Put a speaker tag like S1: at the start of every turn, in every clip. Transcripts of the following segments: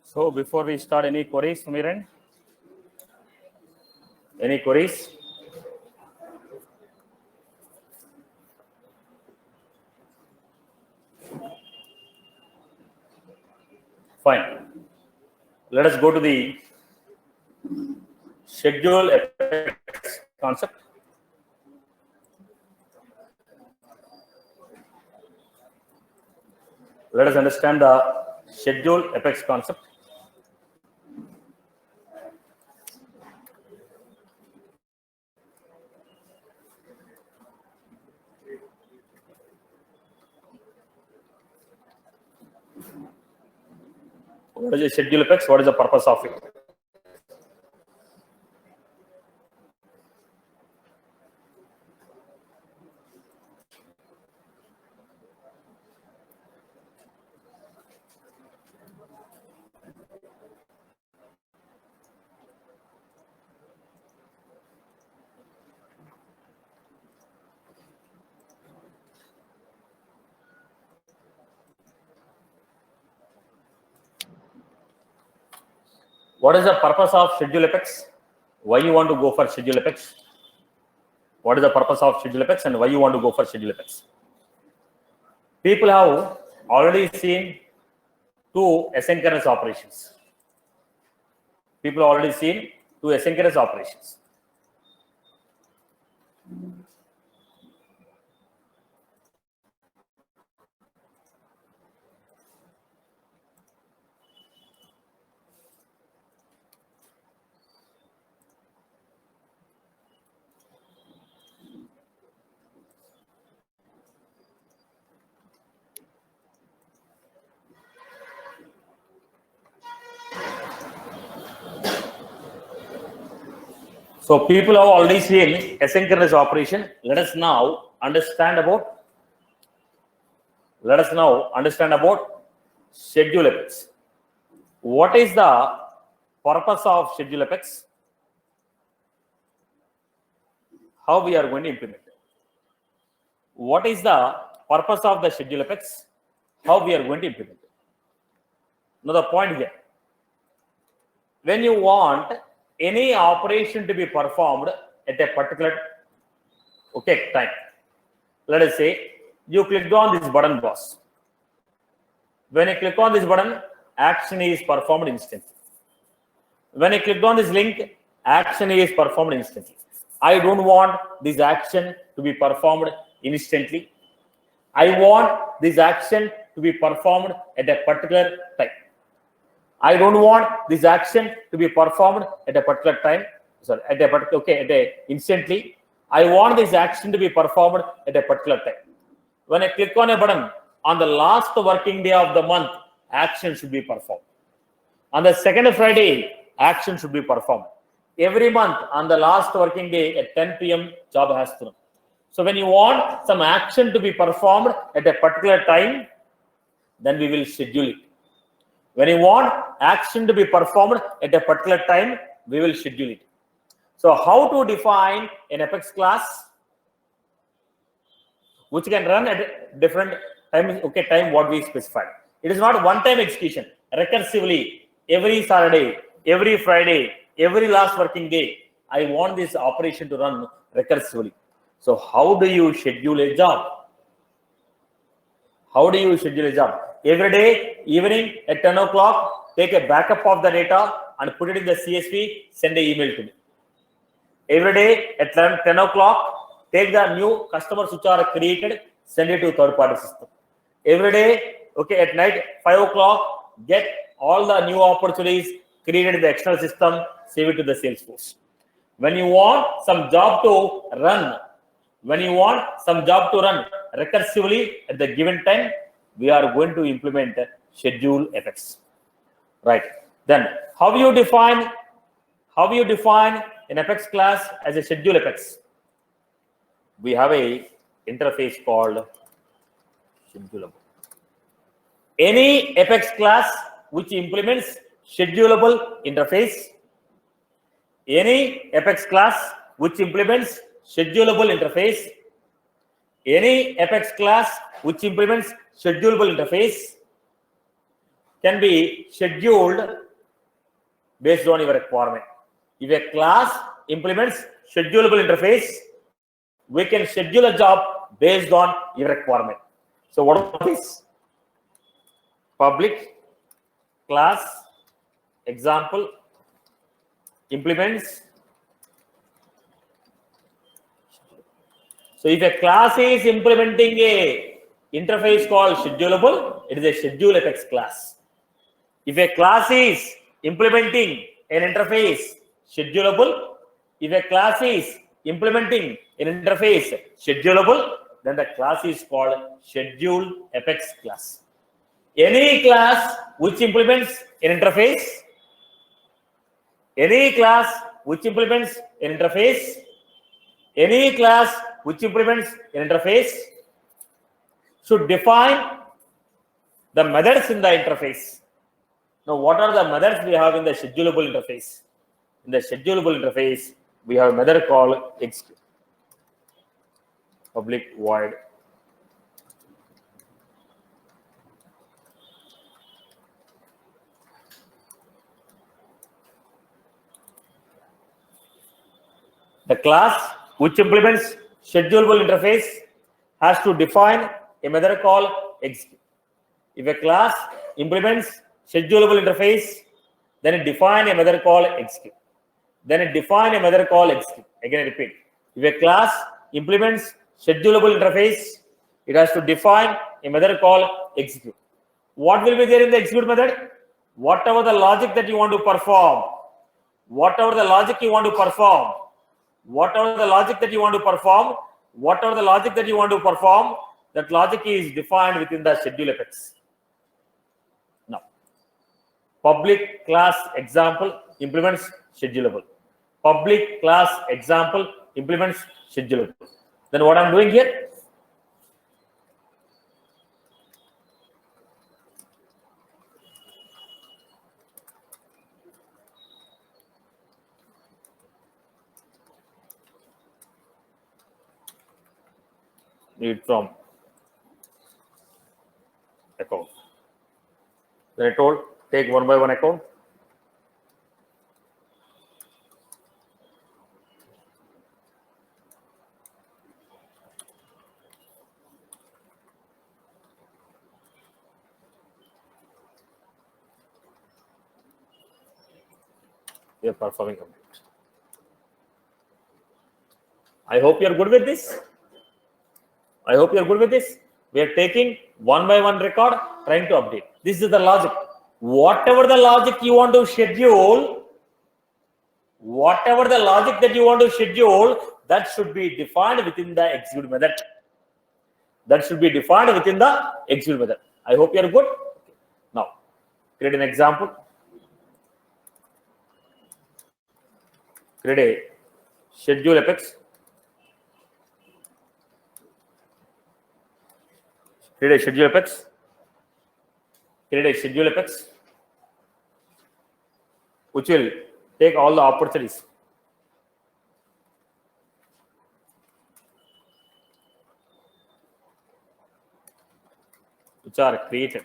S1: So before we start, any queries, Miran? Any queries? Fine. Let us go to the schedule effects concept. Let us understand the schedule effects concept. What is the schedule effects? What is the purpose of it? What is the purpose of schedule effects? Why you want to go for schedule effects? What is the purpose of schedule effects and why you want to go for schedule effects? People have already seen two asynchronous operations. People have already seen two asynchronous operations. So people have already seen asynchronous operation. Let us now understand about schedule effects. What is the purpose of schedule effects? How we are going to implement it? What is the purpose of the schedule effects? How we are going to implement it? Now the point here, when you want any operation to be performed at a particular time, let us say you clicked on this button, boss. When I click on this button, action is performed instantly. When I clicked on this link, action is performed instantly. I don't want this action to be performed instantly. I want this action to be performed at a particular time. I don't want this action to be performed at a particular time. Sorry, instantly. I want this action to be performed at a particular time. When I click on a button, on the last working day of the month, action should be performed. On the second Friday, action should be performed. Every month, on the last working day at 10 p.m., job has to run. So when you want some action to be performed at a particular time, then we will schedule it. When you want action to be performed at a particular time, we will schedule it. So how to define an Apex class which can run at different time what we specified. It is not one-time execution. Recursively, every Saturday, every Friday, every last working day, I want this operation to run recursively. So how do you schedule a job? How do you schedule a job? Every day, evening at 10 o'clock, take a backup of the data and put it in the CSV, send an email to me. Every day at 10 o'clock, take the new customers which are created, send it to third-party system. Every day, at night, 5 o'clock, get all the new opportunities created in the external system, save it to the Salesforce. When you want some job to run, recursively at the given time, we are going to implement schedule effects. Right. Then how you define an Apex class as a schedule effects? We have a interface called schedulable. Any Apex class which implements schedulable interface, any Apex class which implements schedulable interface, any Apex class which implements schedulable interface can be scheduled based on your requirement. If a class implements schedulable interface, we can schedule a job based on your requirement. So what is this? Public class example implements. So if a class is implementing a interface called schedulable, it is a schedule Apex class. If a class is implementing an interface schedulable, if a class is implementing an interface schedulable, then the class is called scheduled Apex class. Any class which implements an interface, any class which implements an interface, any class which implements an interface should define the methods in the interface. Now, what are the methods we have in the schedulable interface? In the schedulable interface, we have a method called execute. Public void the class which implements schedulable interface has to define a method called execute. If a class implements schedulable interface, then it define a method called execute. Then it define a method called execute. Again, I repeat. If a class implements schedulable interface, it has to define a method called execute. What will be there in the execute method? Whatever the logic that you want to perform, whatever the logic you want to perform, whatever the logic that you want to perform, whatever the logic that you want to perform, that logic is defined within the schedule Apex. Now, public class example implements schedulable. Public class example implements schedulable. Then what I'm doing here? Read from account. Then I told take one by one account. We are performing complete. I hope you are good with this. I hope you are good with this. We are taking one by one record, trying to update. This is the logic. Whatever the logic you want to schedule, whatever the logic that you want to schedule, that should be defined within the execute method. That should be defined within the execute method. I hope you are good. Now, create an example. Create a schedule Apex. Create a schedule Apex. Create a schedule Apex, which will take all the opportunities. Which are created.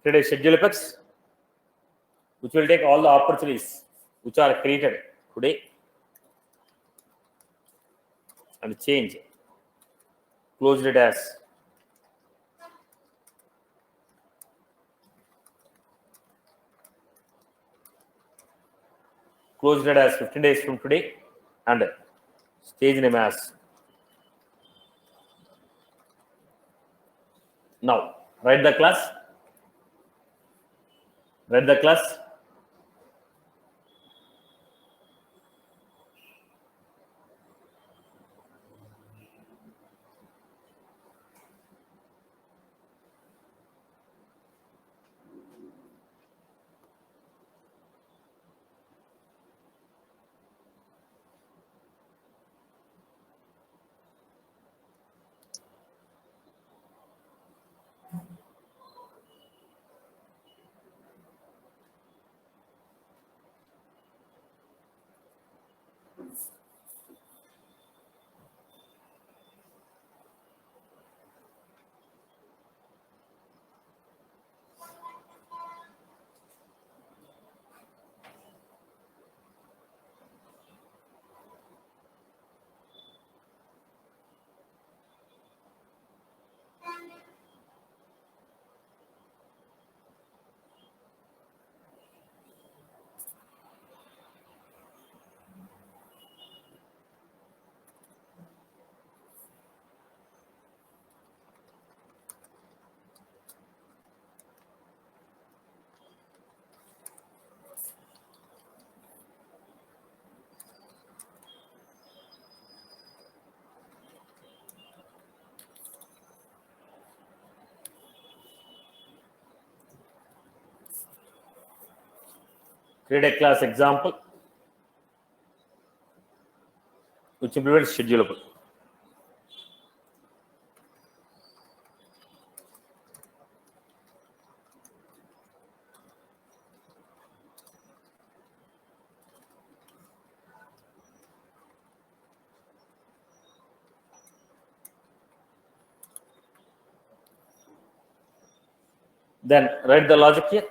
S1: Create a schedule Apex, which will take all the opportunities which are created today and change. Closed it as closed it as 15 days from today and stage name as. Now write the class. Write the class. Create a class example which implements schedulable. Then write the logic here.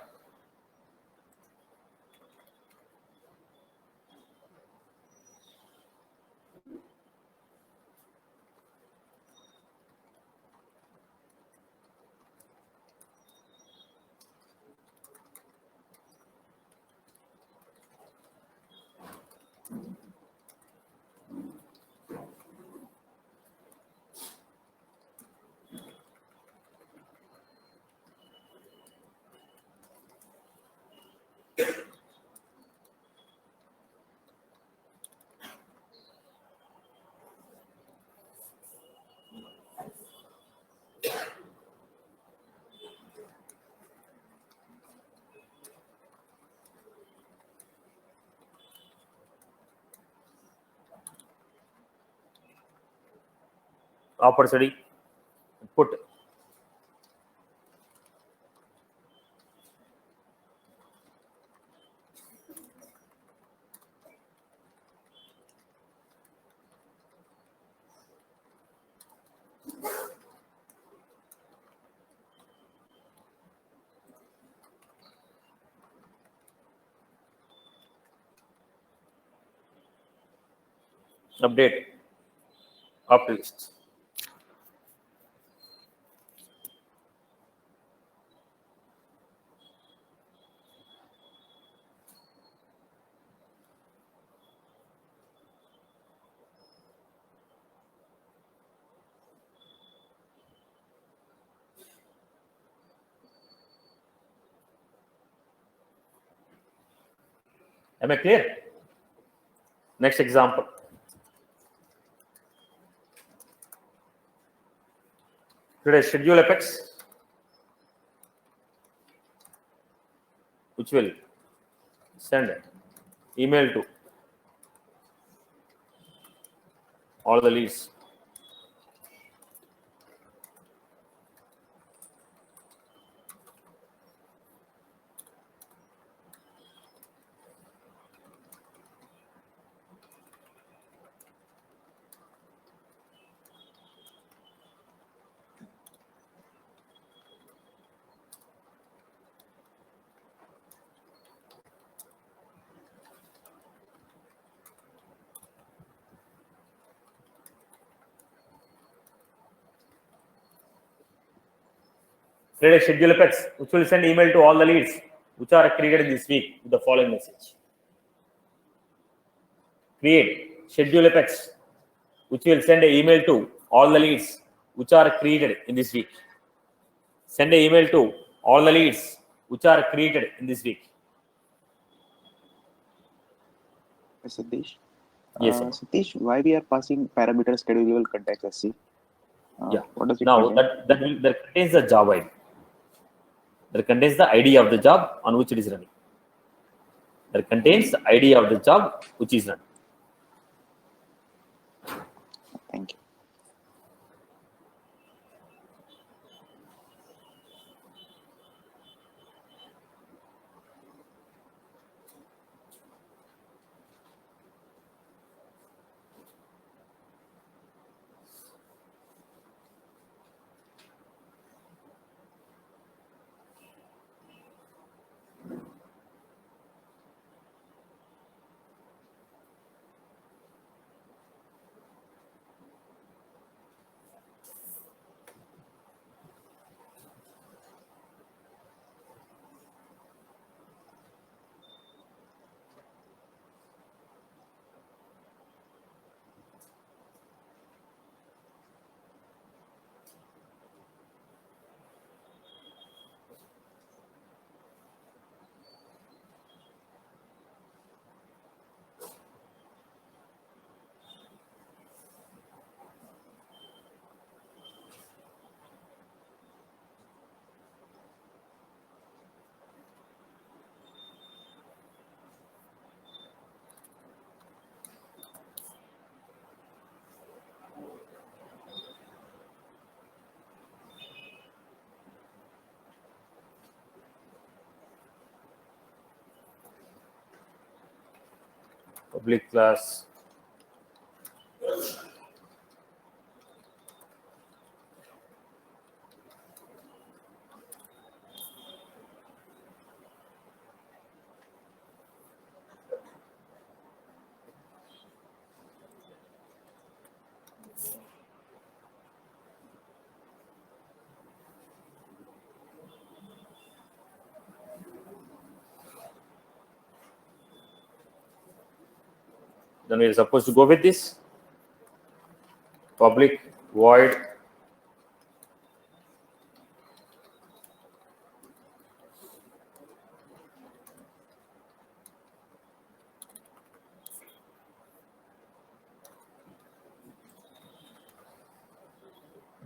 S1: Opportunity put. Update after list. Am I clear? Next example. Today schedule apex which will send email to all the leads. Create a schedule apex which will send email to all the leads which are created this week with the following message. Create schedule apex which will send an email to all the leads which are created in this week. Send an email to all the leads which are created in this week.
S2: Satish.
S1: Yes, sir.
S2: Satish, why we are passing parameter schedulable context SC?
S1: Yeah.
S2: What does it
S1: Now
S2: contain?
S1: that contains the job ID. That contains the ID of the job on which it is running. That contains the ID of the job which is running.
S2: Thank you.
S1: public class. Then we are supposed to go with this public void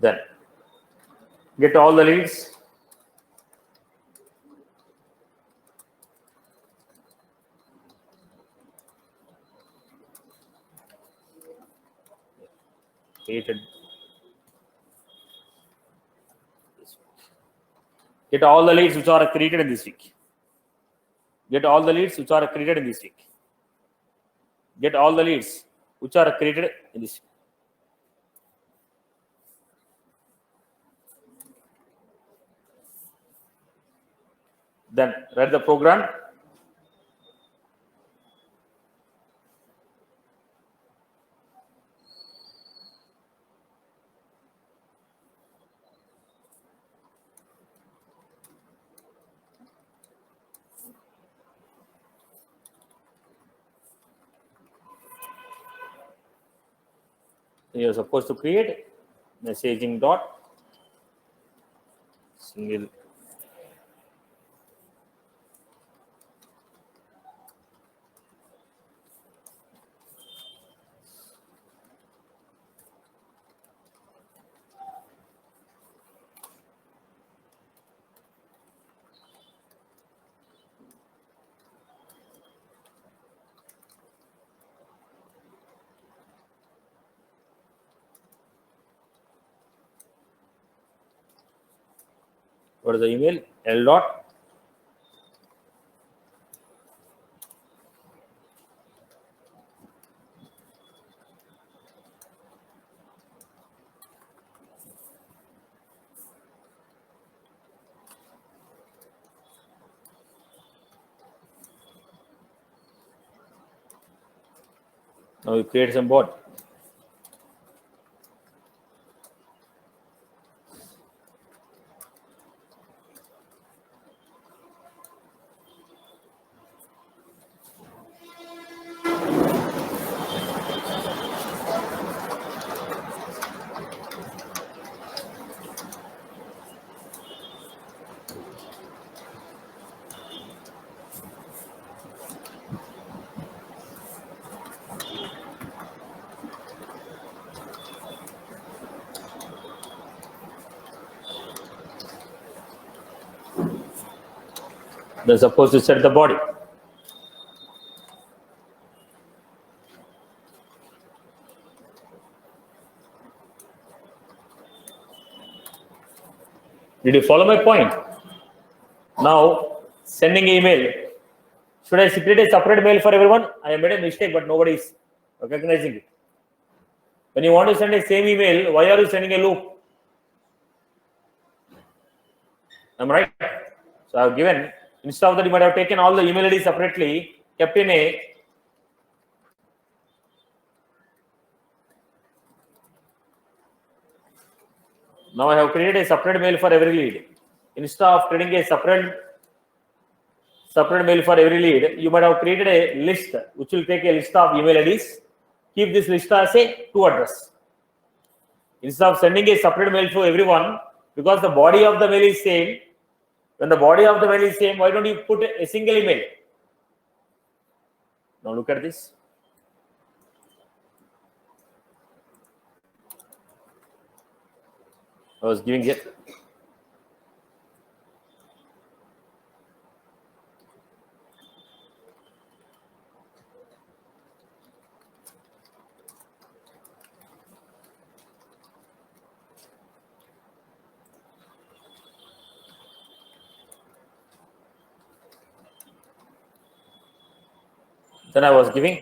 S1: then get all the leads. Created. Get all the leads which are created in this week. Get all the leads which are created in this week. Get all the leads which are created in this week. Then write the program. You are supposed to create messaging dot single what is the email? L dot now you create some bot. Then supposed to set the body. Did you follow my point? Now sending email. Should I create a separate mail for everyone? I have made a mistake, but nobody is recognizing it. When you want to send a same email, why are you sending a loop? Am I right? So I have given, instead of that, you might have taken all the email IDs separately, kept in a now I have created a separate mail for every lead. Instead of creating a separate mail for every lead, you might have created a list which will take a list of email IDs. Keep this list as a to address. Instead of sending a separate mail to everyone, because the body of the mail is same, when the body of the mail is same, why don't you put a single email? Now look at this. I was giving it. Then I was giving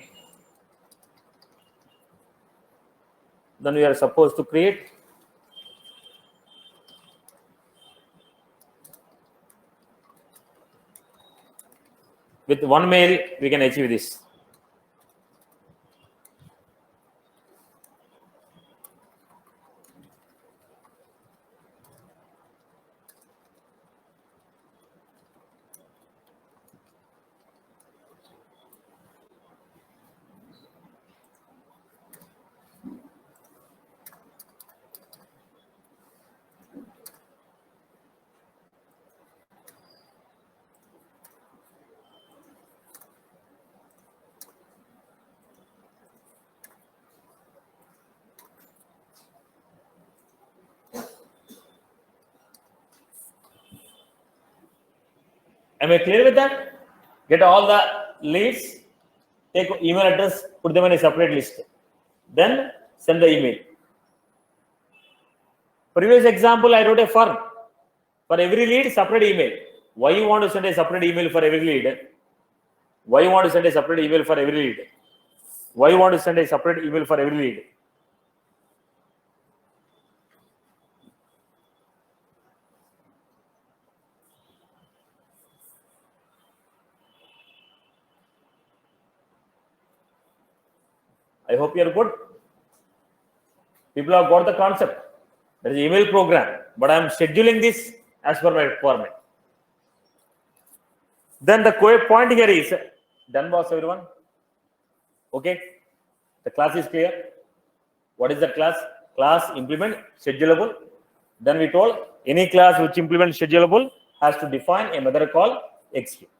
S1: Then we are supposed to create. With one mail, we can achieve this. Am I clear with that? Get all the leads, take email address, put them in a separate list. Then send the email. Previous example, I wrote a firm. For every lead, separate email. Why you want to send a separate email for every lead? Why you want to send a separate email for every lead? Why you want to send a separate email for every lead? I hope you are good. People have got the concept. There is an email program, but I am scheduling this as per my requirement. Then the point here is done, boss, everyone. Okay, the class is clear. What is the class? Class implement schedulable. Then we told any class which implements schedulable has to define a method called execute.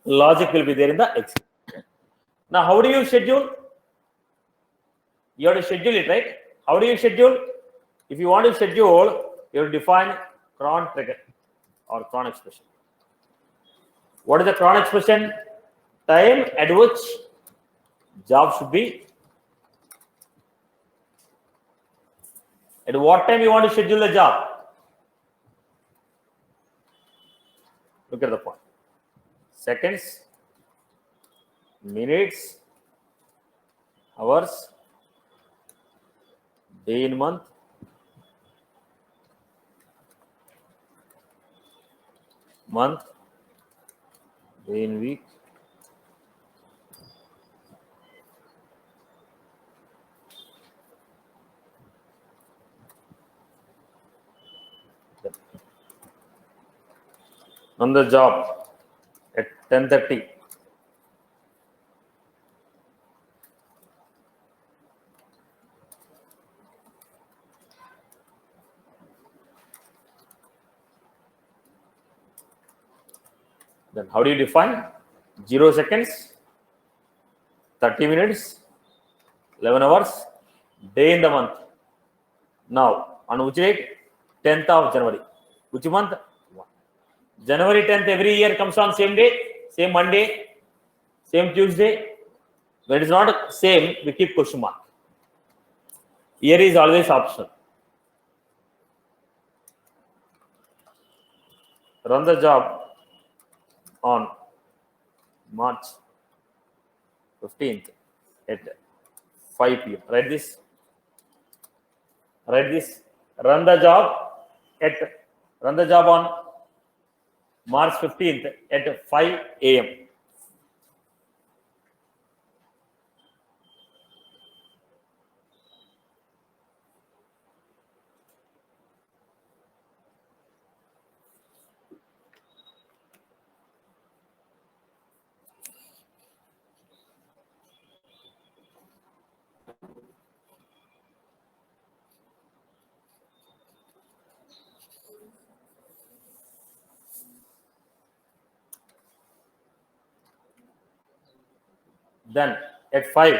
S1: Logic will be there in the execute. Now, how do you schedule? You have to schedule it, right? How do you schedule? If you want to schedule, you have to define cron trigger or cron expression. What is the cron expression? Time at which job should be. At what time you want to schedule the job? Look at the point. Seconds, minutes, hours, day in month, day in week, on the job at 10:30. Then how do you define? 0 seconds, 30 minutes, 11 hours, day in the month. Now, on which date? 10th of January. Which month? January 10th every year comes on same day, same Monday, same Tuesday. When it is not same, we keep question mark. Year is always optional. Run the job on March 15th at 5 p.m. Write this. Write this. Run the job on March 15th at 5 a.m. Then at 5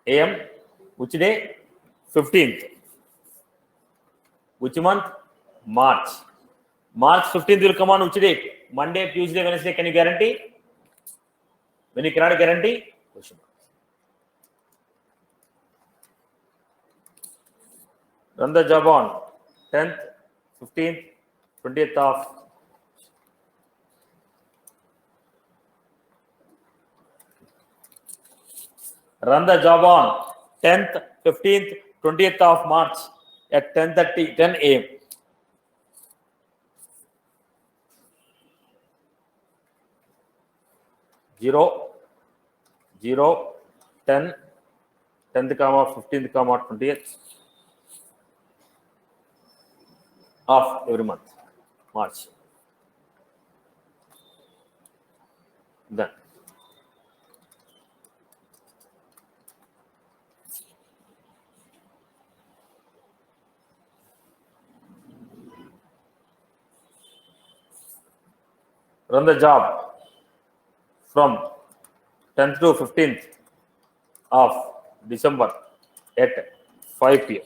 S1: a.m. which day? 15th. Which month? March. March 15th will come on which date? Monday, Tuesday, Wednesday. Can you guarantee? When you cannot guarantee, question mark. Run the job on 10th, 15th, 20th of Run the job on 10th, 15th, 20th of March at 10 a.m. 0, 0, 10, 10th, 15th, 20th of every month, March. Then run the job from 10th to 15th of December at 5 p.m.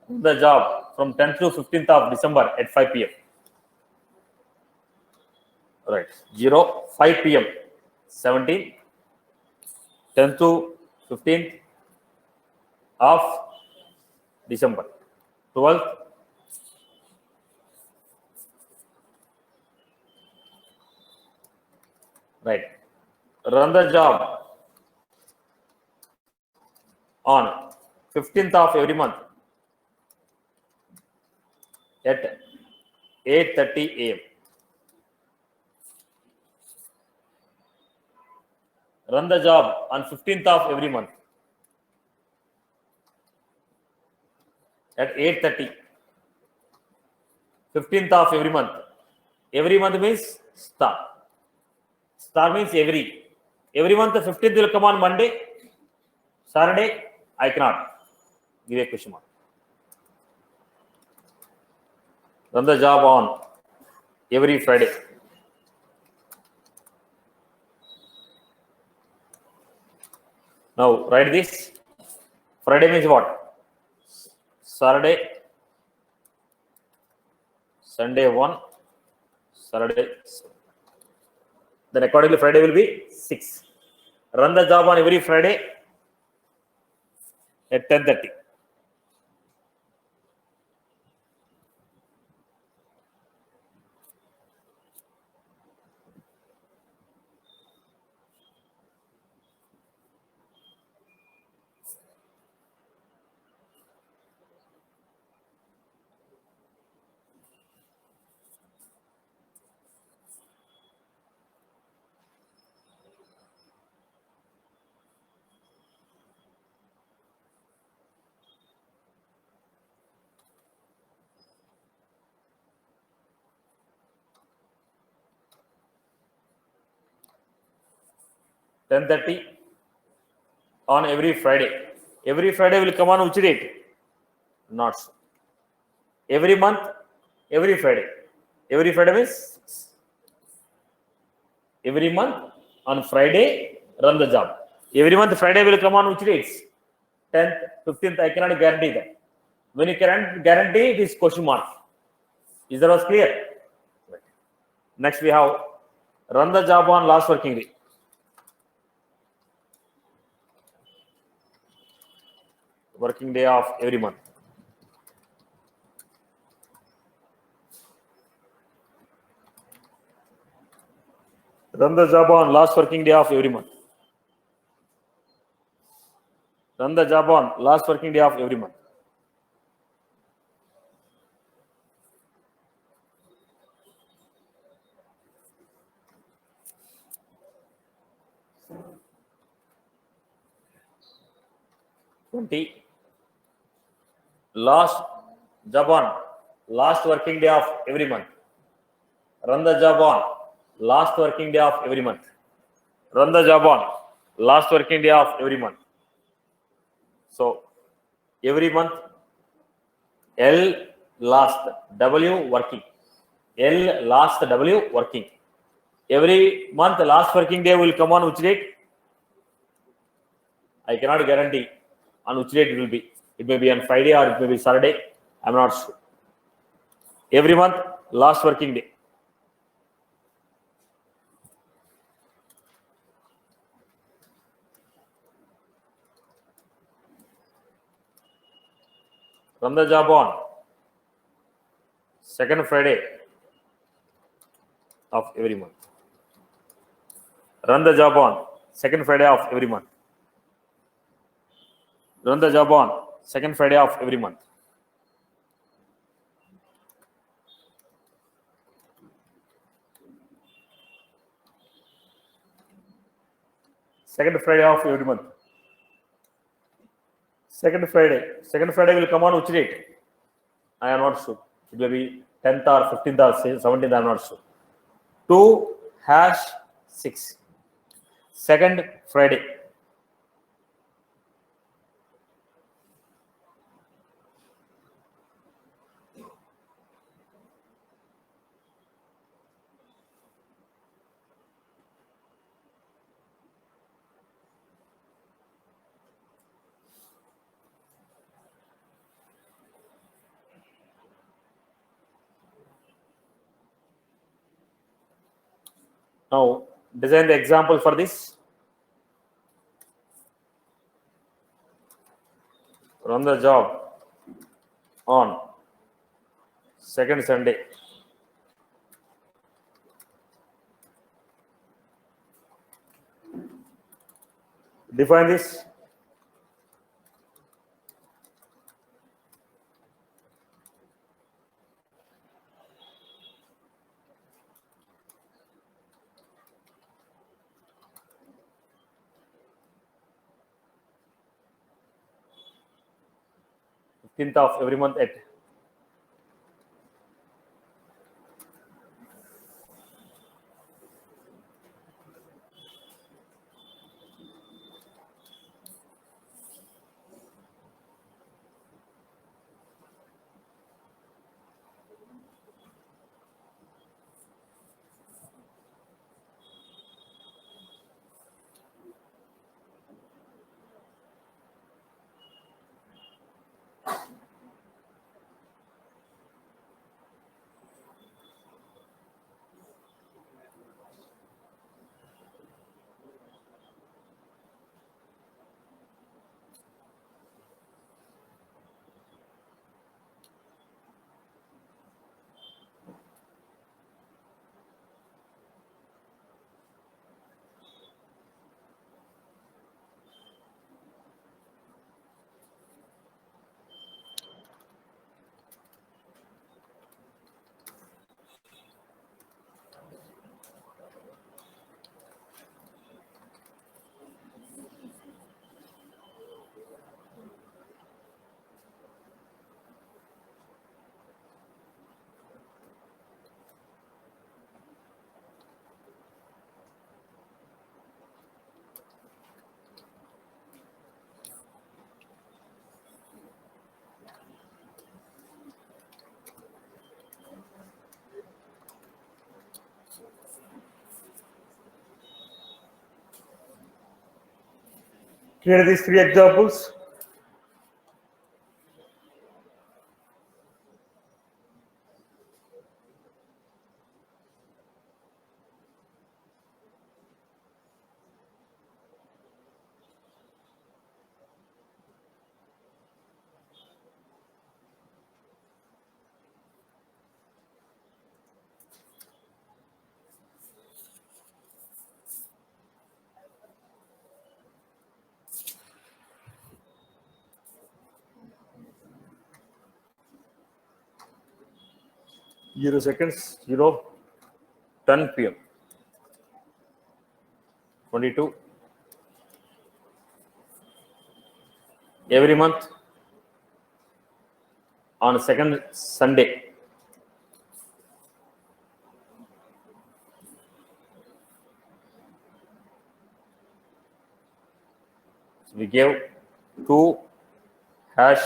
S1: The job from 10th to 15th of December at 5 p.m. Right. 0, 5 p.m. 17, 10th to 15th of December. 12th, right. Run the job on 15th of every month at 8:30 a.m. Run the job on 15th of every month at 8:30. 15th of every month. Every month means star. Star means every. Every month, the 15th will come on Monday. Saturday, I cannot. Give a question mark. Run the job on every Friday. Now, write this. Friday means what? Saturday, Sunday 1, Saturday 7. Then accordingly, Friday will be 6. Run the job on every Friday at 10:30. $10:30 on every Friday. Every Friday will come on which date? Not so. Every month, every Friday. Every Friday means every month on Friday, run the job. Every month, Friday will come on which dates? 10th, 15th, I cannot guarantee that. When you can guarantee, it is question mark. Is that was clear? Right. Next, we have run the job on last working day. Working day of every month. Run the job on last working day of every month. Run the job on last working day of every month. Last job on last working day of every month. Run the job on last working day of every month. Run the job on last working day of every month. So every month L last W working. L last W working. Every month last working day will come on which date? I cannot guarantee on which date it will be. It may be on Friday or it may be Saturday. I'm not sure. Every month, last working day. Run the job on second Friday of every month. Run the job on second Friday of every month. Run the job on second Friday of every month. Second Friday of every month. Second Friday will come on which date? I am not sure. It will be 10th or 15th or 17th. I am not sure. 2/6. Second Friday. Now design the example for this. Run the job on second Sunday. Define this. Fifteenth of every month at clear these three examples. Zero seconds, 10 p.m. 22. Every month on second Sunday. We gave 2 hash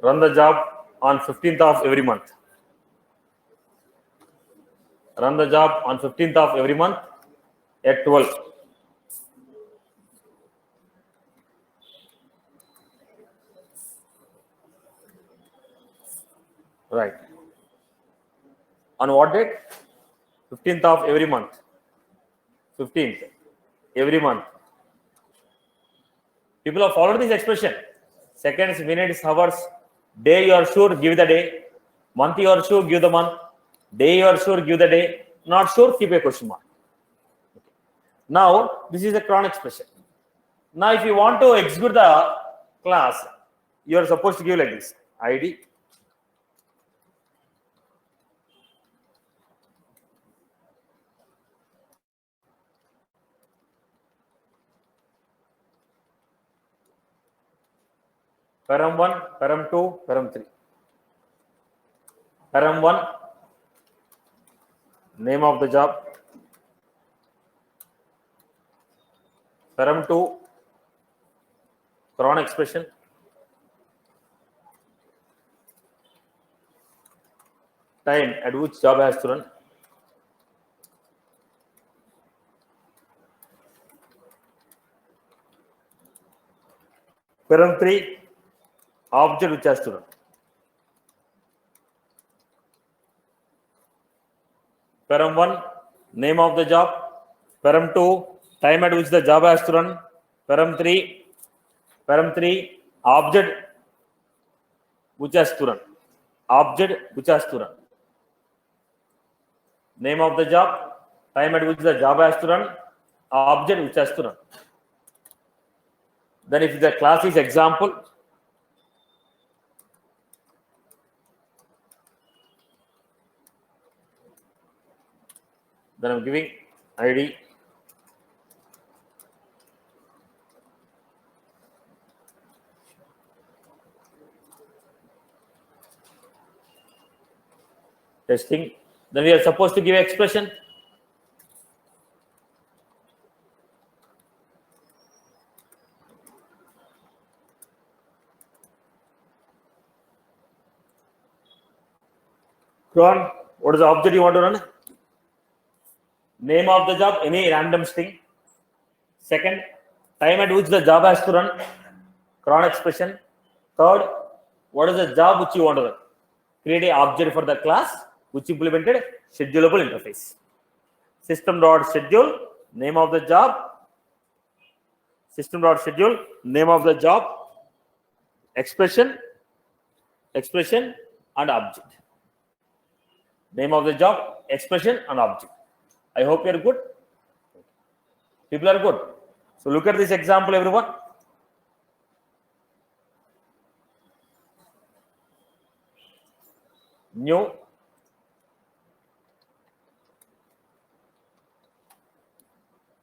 S1: run the job on 15th of every month. Run the job on 15th of every month at 12. Right. On what date? 15th of every month. 15th every month. People have followed this expression. Seconds, minutes, hours, day you are sure, give the day. Month you are sure, give the month. Day you are sure, give the day. Not sure, keep a question mark. Now, this is the cron expression. Now, if you want to execute the class, you are supposed to give like this. ID. Param 1, param 2, param 3. Param 1, name of the job. Param 2, cron expression. Time at which job has to run. Param 3, object which has to run. Param 1, name of the job. Param 2, time at which the job has to run. Param 3, object which has to run. Object which has to run. Name of the job, time at which the job has to run, object which has to run. Then if the class is example, then I'm giving ID. Testing. Then we are supposed to give expression. Cron, what is the object you want to run? Name of the job, any random string. Second, time at which the job has to run. Cron expression. Third, what is the job which you want to run? Create an object for the class which implemented schedulable interface. System.schedule, name of the job. System.schedule, name of the job. Expression and object. Name of the job, expression and object. I hope you are good. People are good. So look at this example, everyone. New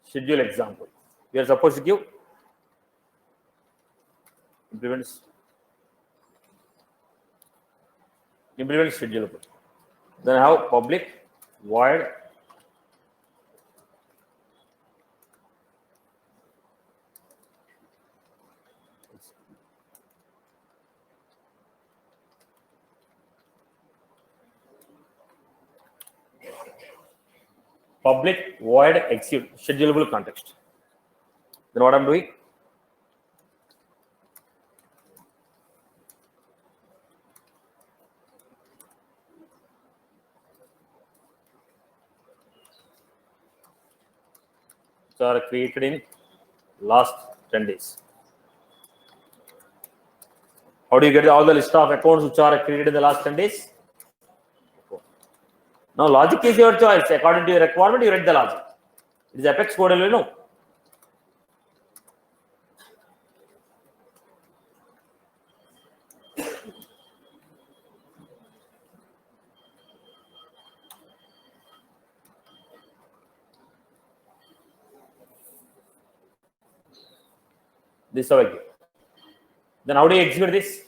S1: schedule example. We are supposed to give implement schedulable. Then I have public void execute schedulable context. Then what I'm doing? So are created in last 10 days. How do you get all the list of accounts which are created in the last 10 days? Now logic is your choice. According to your requirement, you write the logic. It is Apex code, you know. This is how I give. Then how do you execute this?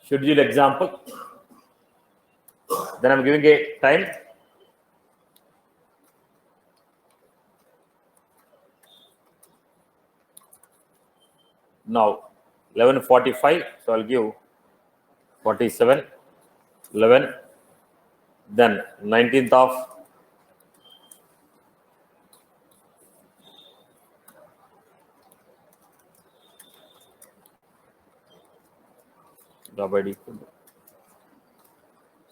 S1: Schedule example. Then I'm giving a time. Now 11:45, so I'll give 47, 11, then 19th of job ID equal to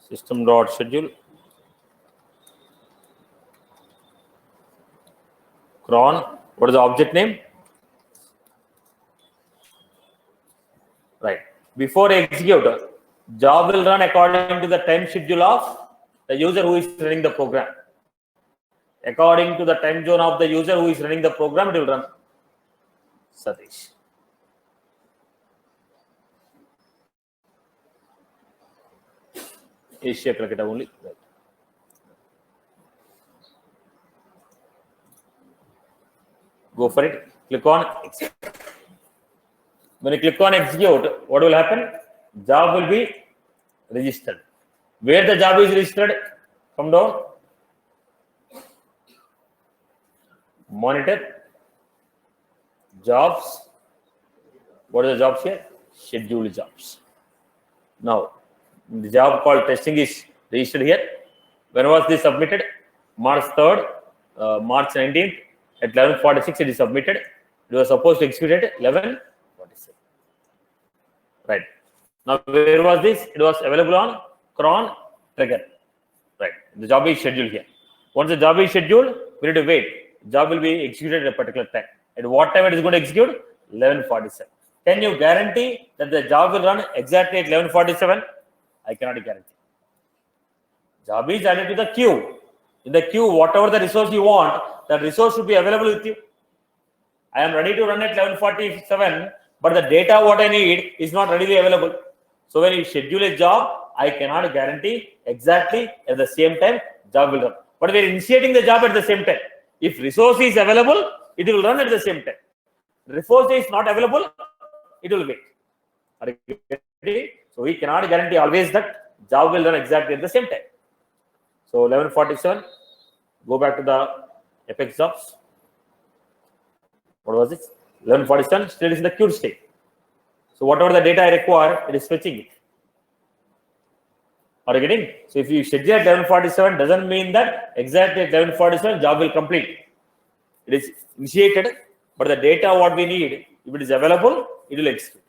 S1: system dot schedule cron. What is the object name? Right. Before execute, job will run according to the time schedule of the user who is running the program. According to the time zone of the user who is running the program, it will run. Satish. Asia Calcutta only. Right. Go for it. Click on execute. When you click on execute, what will happen? Job will be registered. Where the job is registered? Come down. Monitor. Jobs. What are the jobs here? Scheduled jobs. Now, the job called testing is registered here. When was this submitted? March 3rd, March 19th at 11:46 it is submitted. It was supposed to execute at 11:47. Right. Now, where was this? It was available on cron trigger. Right. The job is scheduled here. Once the job is scheduled, we need to wait. Job will be executed at a particular time. At what time it is going to execute? 11:47. Can you guarantee that the job will run exactly at 11:47? I cannot guarantee. Job is added to the queue. In the queue, whatever the resource you want, that resource should be available with you. I am ready to run at 11:47, but the data what I need is not readily available. So when you schedule a job, I cannot guarantee exactly at the same time job will run. But we are initiating the job at the same time. If resource is available, it will run at the same time. Resource is not available, it will wait. Are you ready? So we cannot guarantee always that job will run exactly at the same time. So 11:47, go back to the Apex jobs. What was it? 11:47, still is in the queued state. So whatever the data I require, it is fetching it. Are you getting? So if you schedule at 11:47, doesn't mean that exactly at 11:47 job will complete. It is initiated, but the data what we need, if it is available, it will execute.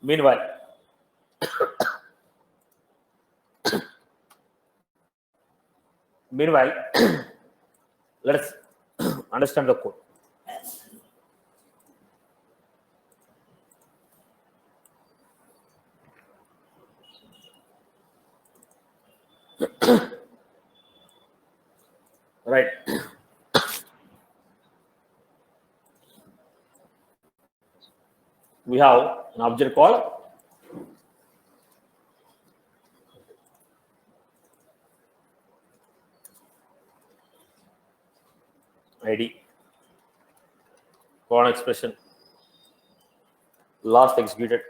S1: Meanwhile, let us understand the code. Right. We have an object called ID, cron expression, last executed,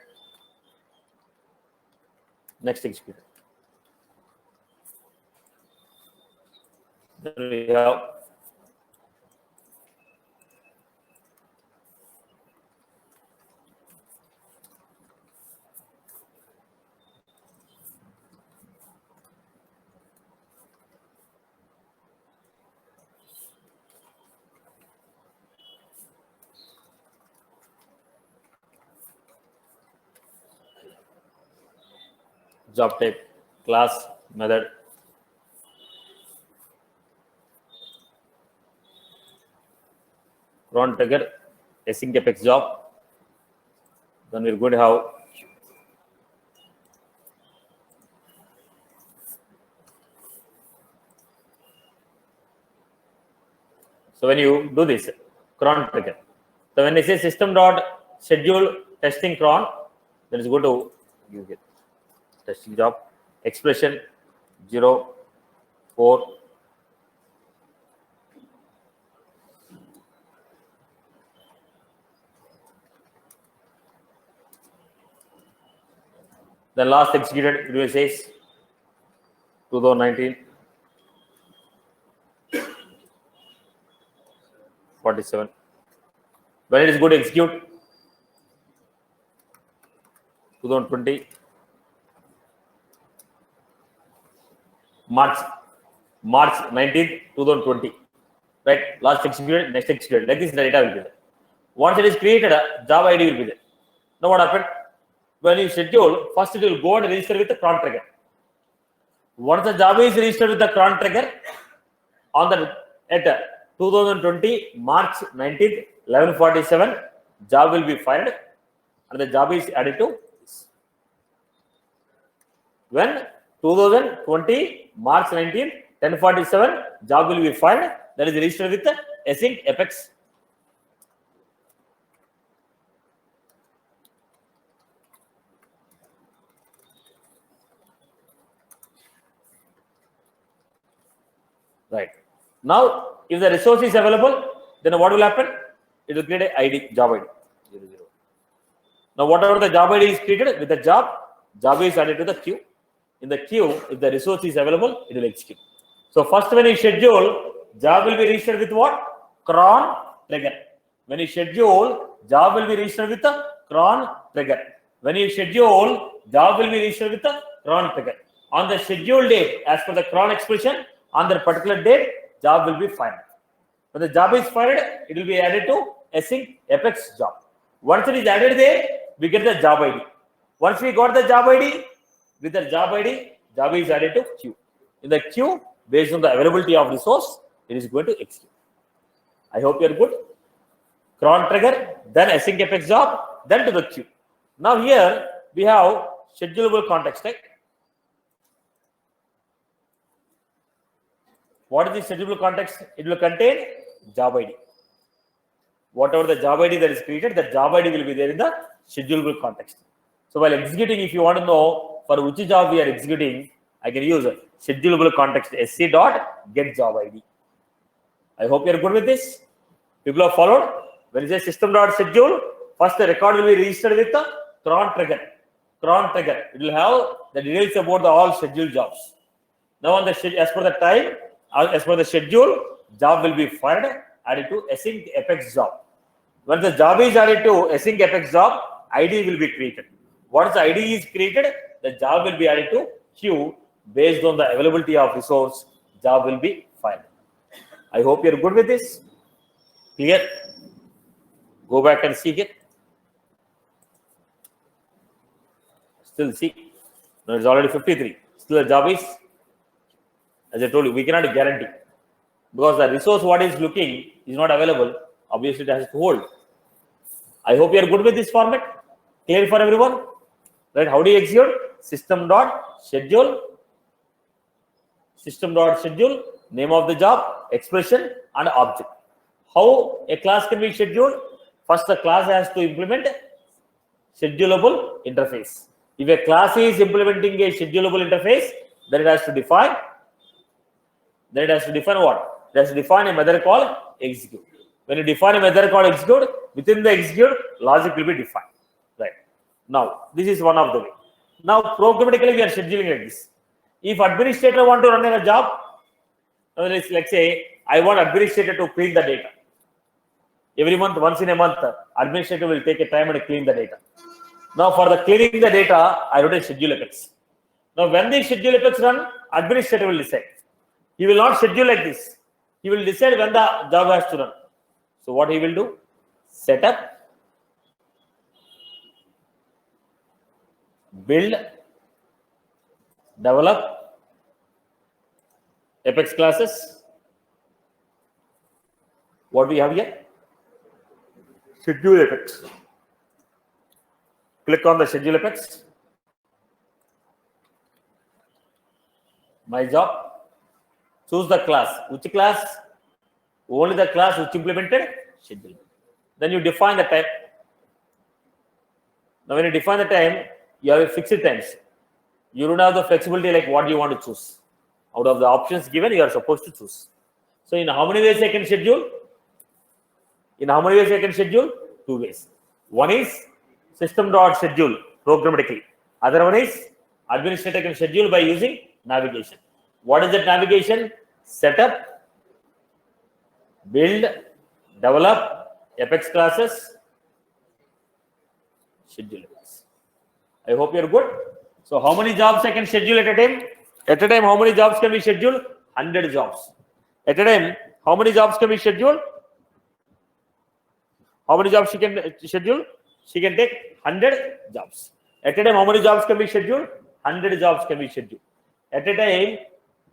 S1: next executed. Then we have job type, class, method, cron trigger, async Apex job. Then we're going to have so when you do this cron trigger, so when I say system dot schedule testing cron, then it's going to you get testing job expression 0 4 then last executed it will says 2019 47. When it is going to execute 2020 March 19th, 2020. Right? Last executed, next executed. Like this, the data will be there. Once it is created, a job ID will be there. Now what happened? When you schedule, first it will go and register with the cron trigger. Once the job is registered with the cron trigger, on the at 2020 March 19th, 11:47, job will be fired, and the job is added to this. When 2020 March 19th, 10:47, job will be fired. That is registered with the async apex. Right. Now, if the resource is available, then what will happen? It will create an ID, job ID. 00. Now, whatever the job ID is created with the job is added to the queue. In the queue, if the resource is available, it will execute. So, first when you schedule, job will be registered with what? Cron trigger. When you schedule, job will be registered with the cron trigger. When you schedule, job will be registered with the cron trigger. On the schedule date, as per the cron expression, on that particular date, job will be fired. When the job is fired, it will be added to async apex job. Once it is added there, we get the job ID. Once we got the job ID, with the job ID, job is added to queue. In the queue, based on the availability of resource, it is going to execute. I hope you are good. Cron trigger, then async apex job, then to the queue. Now here we have schedulable context type. What is the schedulable context? It will contain job ID. Whatever the job ID that is created, the job ID will be there in the schedulable context. So while executing, if you want to know for which job we are executing, I can use a schedulable context sc dot get job ID. I hope you are good with this. People have followed. When you say system dot schedule, first the record will be registered with the cron trigger. Cron trigger. It will have the details about the all scheduled jobs. Now on the as per the time, as per the schedule, job will be fired, added to async apex job. When the job is added to async apex job, ID will be created. Once the ID is created, the job will be added to queue based on the availability of resource. Job will be fired. I hope you are good with this. Clear? Go back and see it. Still see. No, it's already 53. Still the job is, as I told you, we cannot guarantee. Because the resource what is looking is not available. Obviously, it has to hold. I hope you are good with this format. Clear for everyone? Right? How do you execute? System dot schedule. System dot schedule. Name of the job, expression, and object. How a class can be scheduled? First, the class has to implement schedulable interface. If a class is implementing a schedulable interface, then it has to define. Then it has to define what? It has to define a method called execute. When you define a method called execute, within the execute, logic will be defined. Right. Now, this is one of the way. Now, programmatically, we are scheduling like this. If administrator want to run a job, let's say, I want administrator to clean the data. Every month, once in a month, administrator will take a time and clean the data. Now, for the cleaning the data, I wrote a schedule apex. Now, when the schedule apex run, administrator will decide. He will not schedule like this. He will decide when the job has to run. So, what he will do? Set up, build, develop apex classes. What we have here? Schedule apex. Click on the schedule apex. My job. Choose the class. Which class? Only the class which implemented schedule. Then you define the time. Now, when you define the time, you have a fixed times. You don't have the flexibility like what you want to choose. Out of the options given, you are supposed to choose. So, in how many ways I can schedule? In how many ways I can schedule? Two ways. One is system.schedule programmatically. Other one is administrator can schedule by using navigation. What is that navigation? Setup, build, develop apex classes, schedule apex. I hope you are good. So, how many jobs I can schedule at a time? At a time, how many jobs can be scheduled? 100 jobs. At a time, how many jobs can be scheduled? How many jobs she can schedule? She can take 100 jobs. At a time, how many jobs can be scheduled? 100 jobs can be scheduled. At a time,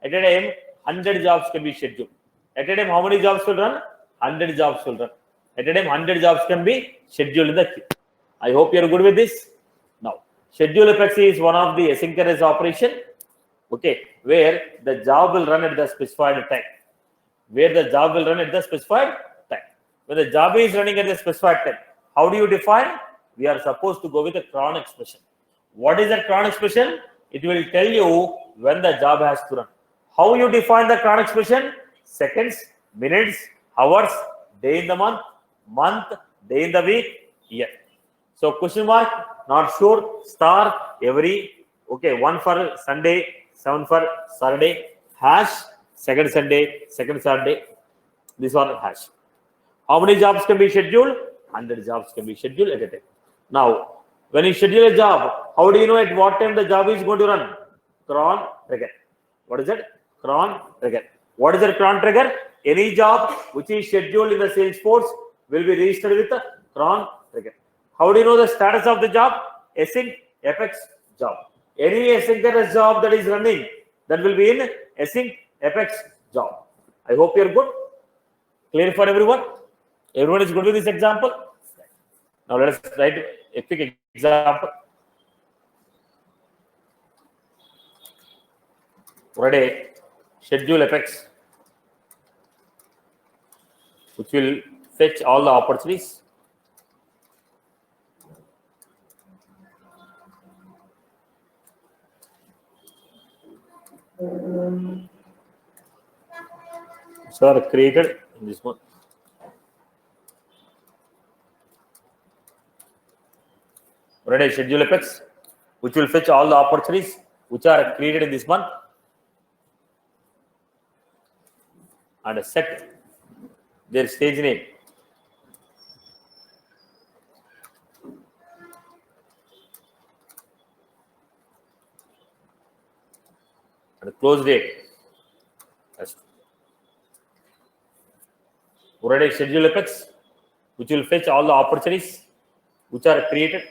S1: 100 jobs can be scheduled. At a time, how many jobs will run? 100 jobs will run. At a time, 100 jobs can be scheduled in the queue. I hope you are good with this. Now, schedule apex is one of the asynchronous operation, okay, where the job will run at the specified time. Where the job will run at the specified time. When the job is running at the specified time, how do you define? We are supposed to go with a cron expression. What is that cron expression? It will tell you when the job has to run. How you define the cron expression? Seconds, minutes, hours, day in the month, day in the week, year. So question mark, not sure, star, every, okay, 1 for Sunday, 7 for Saturday, hash, second Sunday, second Saturday, this one hash. How many jobs can be scheduled? 100 jobs can be scheduled at a time. Now, when you schedule a job, how do you know at what time the job is going to run? Cron trigger. What is it? Cron trigger. What is the cron trigger? Any job which is scheduled in the Salesforce will be registered with the cron trigger. How do you know the status of the job? Async apex job. Any asynchronous job that is running, that will be in async apex job. I hope you are good. Clear for everyone? Everyone is good with this example? Now let us write a quick example. Write a schedule apex which will fetch all the opportunities. So are created in this one. Write a schedule apex which will fetch all the opportunities which are created in this month and set their stage name. And close date. Write a schedule apex which will fetch all the opportunities which are created.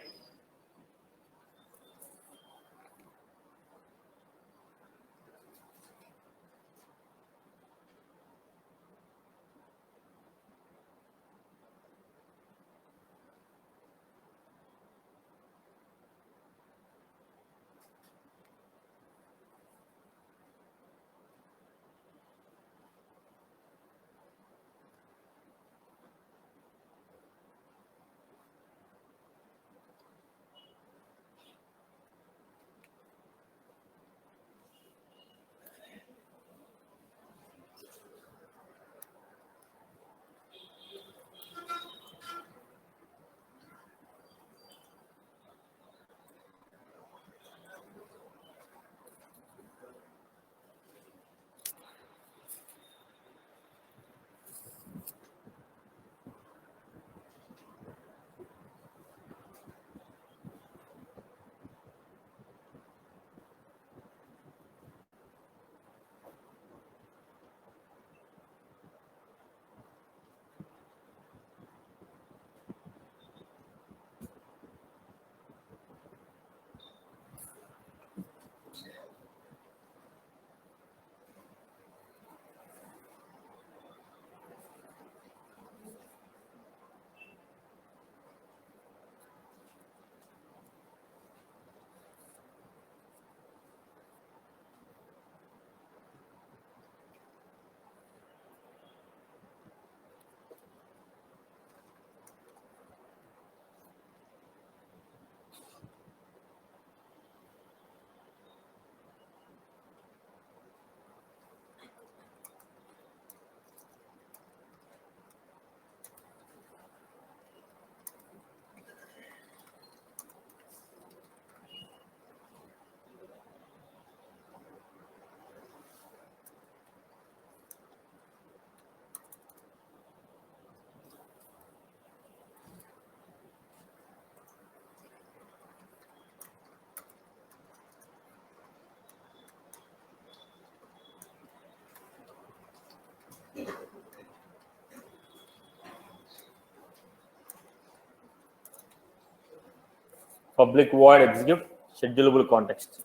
S1: public void execute schedulable context.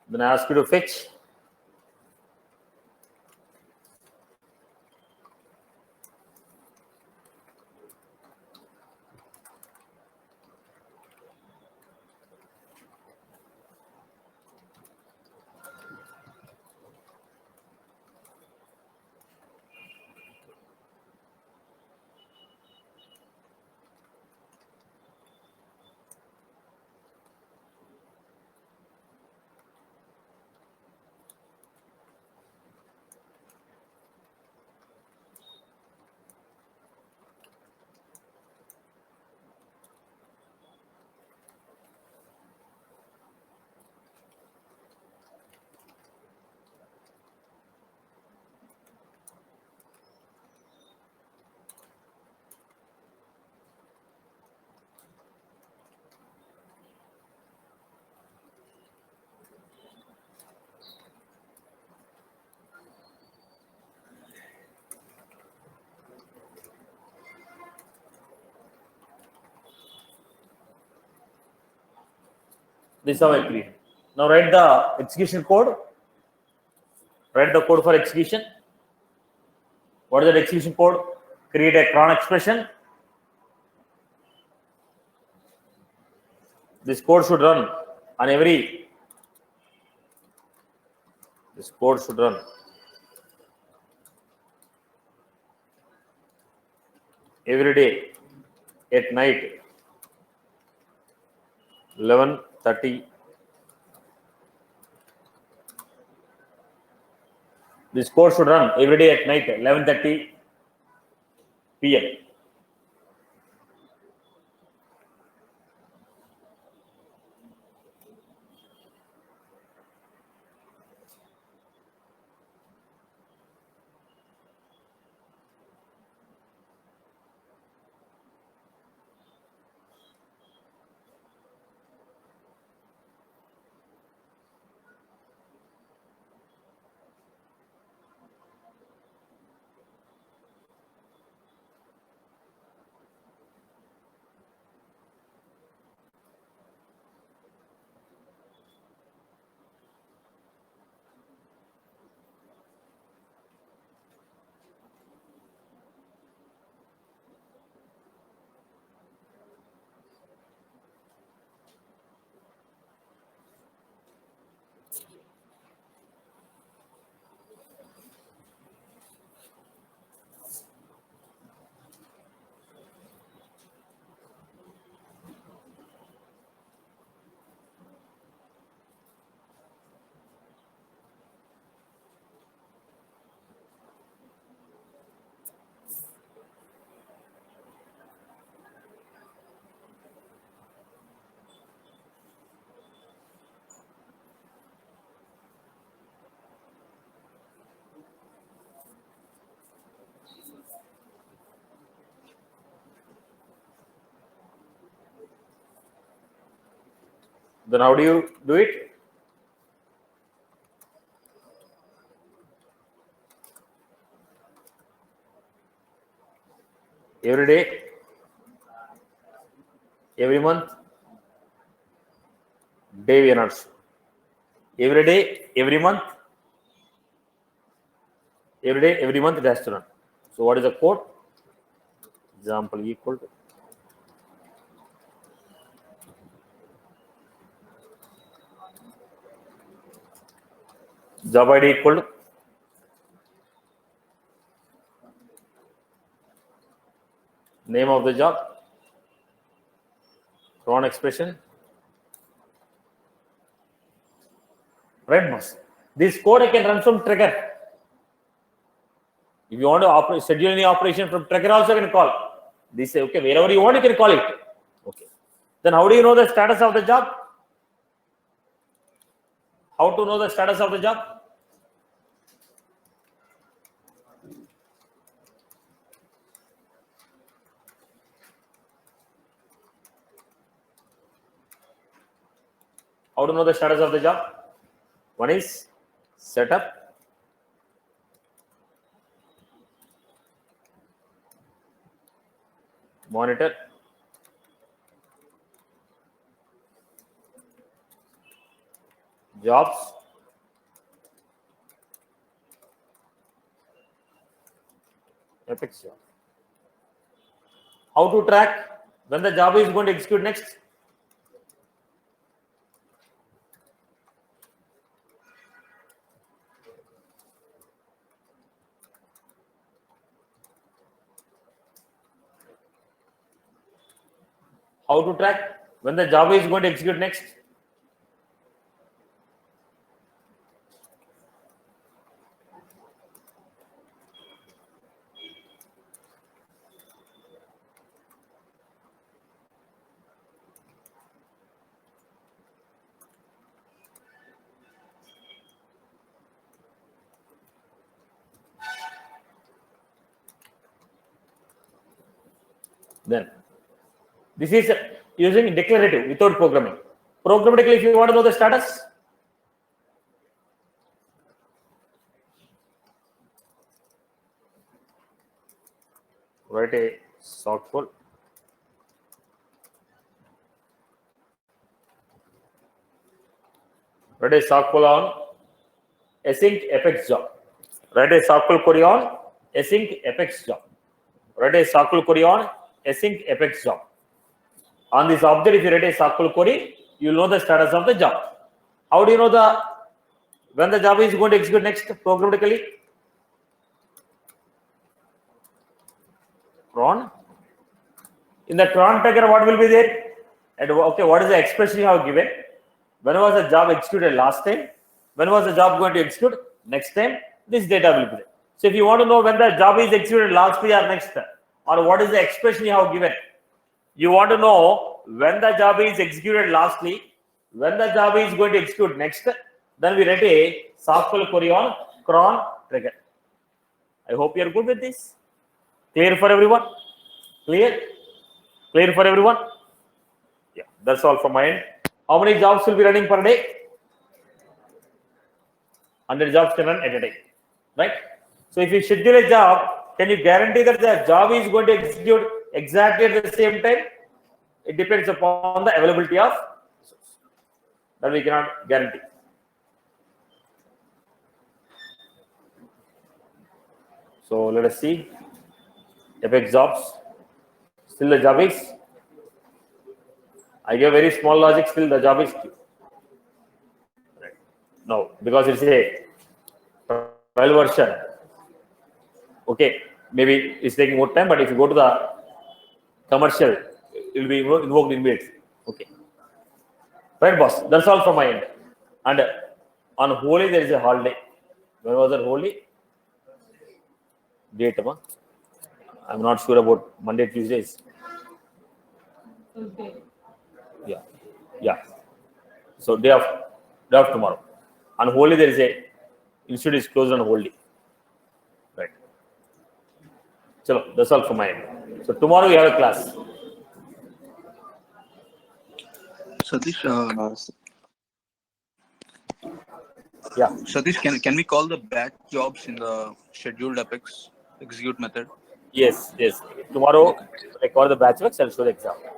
S1: Then I ask you to fetch this is how I create. Now write the execution code. Write the code for execution. What is the execution code? Create a cron expression. This code should run on every. This code should run every day at night 11:30. This code should run every day at night 11:30 p.m. Then how do you do it? Every day, every month, day we are not sure. Every day, every month, every day, every month it has to run. So what is the code? Example equal to job ID equal to name of the job, cron expression, right boss. This code I can run from trigger. If you want to schedule any operation from trigger also you can call. This okay, wherever you want you can call it. Okay. Then how do you know the status of the job? How to know the status of the job? How to know the status of the job? One is setup, monitor, Jobs. Apex job. How to track when the job is going to execute next? How to track when the job is going to execute next? Then this is using declarative without programming. Programmatically, if you want to know the status, write a sock call. Write a sock call on async apex job. Write a sock call query on async apex job. Write a sock call query on async apex job. On this object, if you write a sock call query, you will know the status of the job. How do you know when the job is going to execute next programmatically? Cron. In the cron tagger, what will be there? And okay, what is the expression you have given? When was the job executed last time? When was the job going to execute next time? This data will be there. So if you want to know when the job is executed lastly or next, or what is the expression you have given, you want to know when the job is executed lastly, when the job is going to execute next, then we write a SQL query on cron trigger. I hope you are good with this. Clear for everyone? Clear? Clear for everyone? Yeah, that's all from my end. How many jobs will be running per day? 100 jobs can run at a day, right? So if you schedule a job, can you guarantee that the job is going to execute exactly at the same time? It depends upon the availability of resource. That we cannot guarantee. So let us see. Apex jobs. Still the job is. I give very small logic. Still the job is. Right. No, because it's a trial version. Okay, maybe it's taking more time, but if you go to the commercial, it will be invoked immediately. Okay. Right, boss. That's all from my end. And on Holi, there is a holiday. When was that Holi? Date, ma? I'm not sure about Monday, Tuesdays.
S3: Okay.
S1: Yeah. Yeah. So day of tomorrow. On Holi, there is a institute is closed on Holi. Right. So that's all from my end. So tomorrow you have a class.
S4: Satish,
S1: Yeah.
S4: Satish, can we call the batch jobs in the scheduled Apex execute method?
S1: Yes. Yes. Tomorrow, record the batch works. I'll show the example.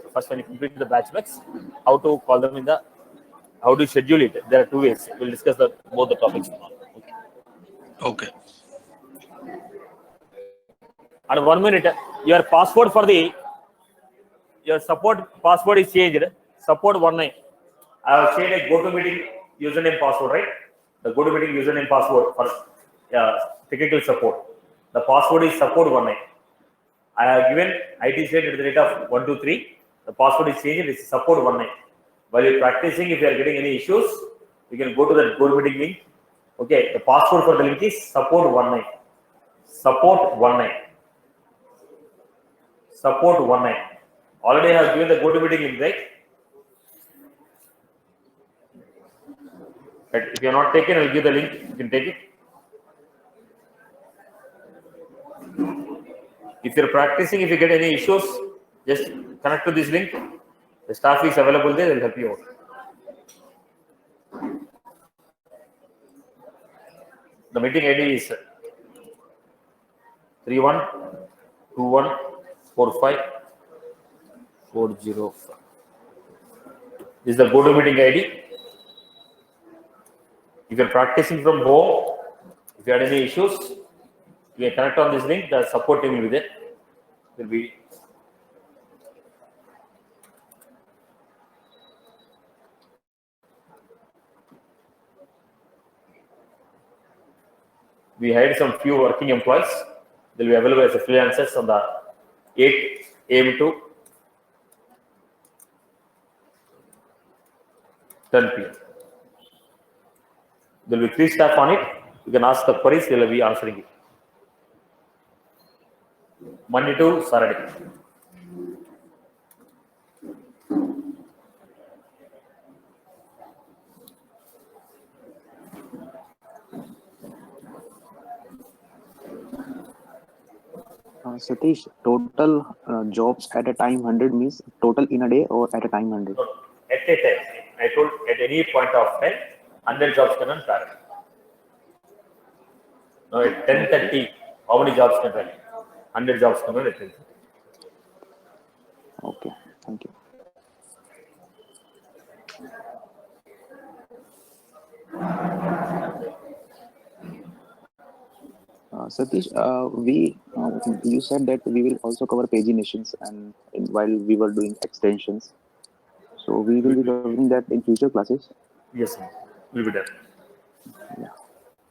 S1: So first, when you complete the batch works, how to call them in the, how to schedule it. There are two ways. We'll discuss both the topics tomorrow. Okay.
S4: Okay.
S1: And 1 minute, your password for your support password is changed. Support 19. I have shared a GoToMeeting username password, right? The GoToMeeting username password for technical support. The password is support 19. I have given IT state at the rate of 123. The password is changed. It's support 19. While you're practicing, if you are getting any issues, you can go to the GoToMeeting link. Okay, the password for the link is support 19. Support 19. Support 19. Already I have given the GoToMeeting link, right? But if you are not taken, I will give the link. You can take it. If you are practicing, if you get any issues, just connect to this link. The staff is available there. They will help you out. The meeting ID is 312145. This is the GoToMeeting ID. If you're practicing from home, if you had any issues, you can connect on this link. The support team will be there. Will be. We hired some few working employees. They'll be available as a freelancers on the 8 a.m. to 10 p.m. There will be 3 staff on it. You can ask the queries, they will be answering it. Monday to Saturday.
S2: Satish, total jobs at a time 100 means total in a day or at a time 100?
S1: No, at a time. I told at any point of time, 100 jobs can run parallel. Now at 10:30, how many jobs can run? 100 jobs can run at 10:30.
S2: Okay, thank you. Satish, you said that we will also cover paginations and while we were doing extensions. So we will be covering that in future classes.
S1: Yes, sir. We'll be done.
S2: Yeah,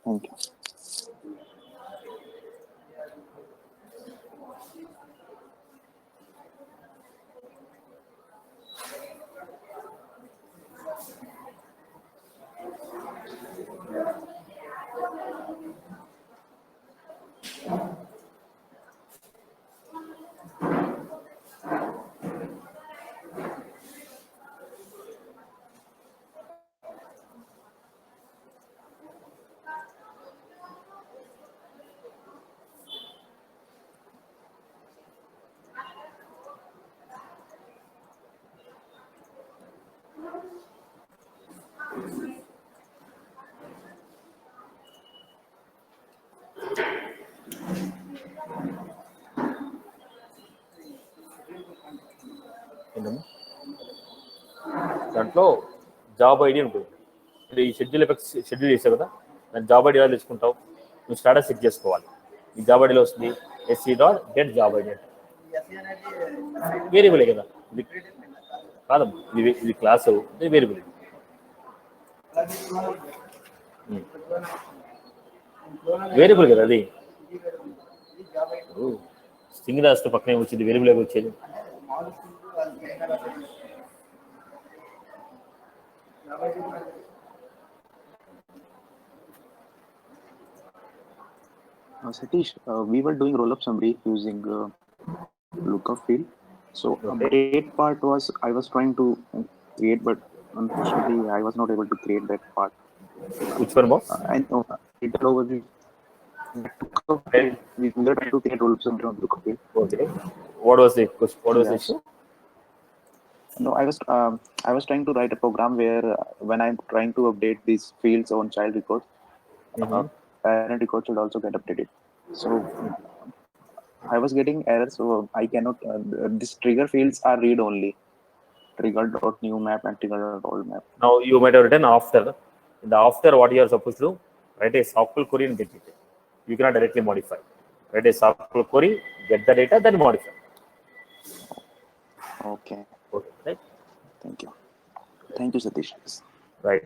S2: thank you.
S1: ఏంటమ్మా దాంట్లో job ID ఉంటుంది. అంటే ఈ schedule effects schedule చేసావు కదా, దాని job ID ఎలా తెచ్చుకుంటావు? నువ్వు స్టాటస్ చెక్ చేసుకోవాలి. ఈ జాబ్ ఐడిలో వస్తుంది SC.get జాబ్ ఐడి అంటే వేరియబులే కదా, ఇది కాదమ్మా, ఇది క్లాసు, ఇది వేరియబుల్. వేరియబుల్ కదా అది. స్ట్రింగ్ రాస్తే పక్కనే వచ్చింది, వేరియబుల్ వచ్చేది.
S2: Satish, we were doing roll-up summary using lookup field. So update part was I was trying to create, but unfortunately I was not able to create that part.
S1: Which one, boss?
S2: I know it over the lookup field. We were trying to create roll-up summary on lookup field.
S1: Okay. What was the question? What was the issue?
S2: No, I was trying to write a program where when I'm trying to update these fields on child record, parent record should also get updated. So I was getting errors, so I cannot. These trigger fields are read only. Trigger.new map and trigger.old map.
S1: Now you might have written after. In the after, what you are supposed to do? Write a SQL query and get it. You cannot directly modify. Write a SQL query, get the data, then modify.
S2: Okay.
S1: Okay, right?
S2: Thank you. Thank you, Satish.
S1: Right.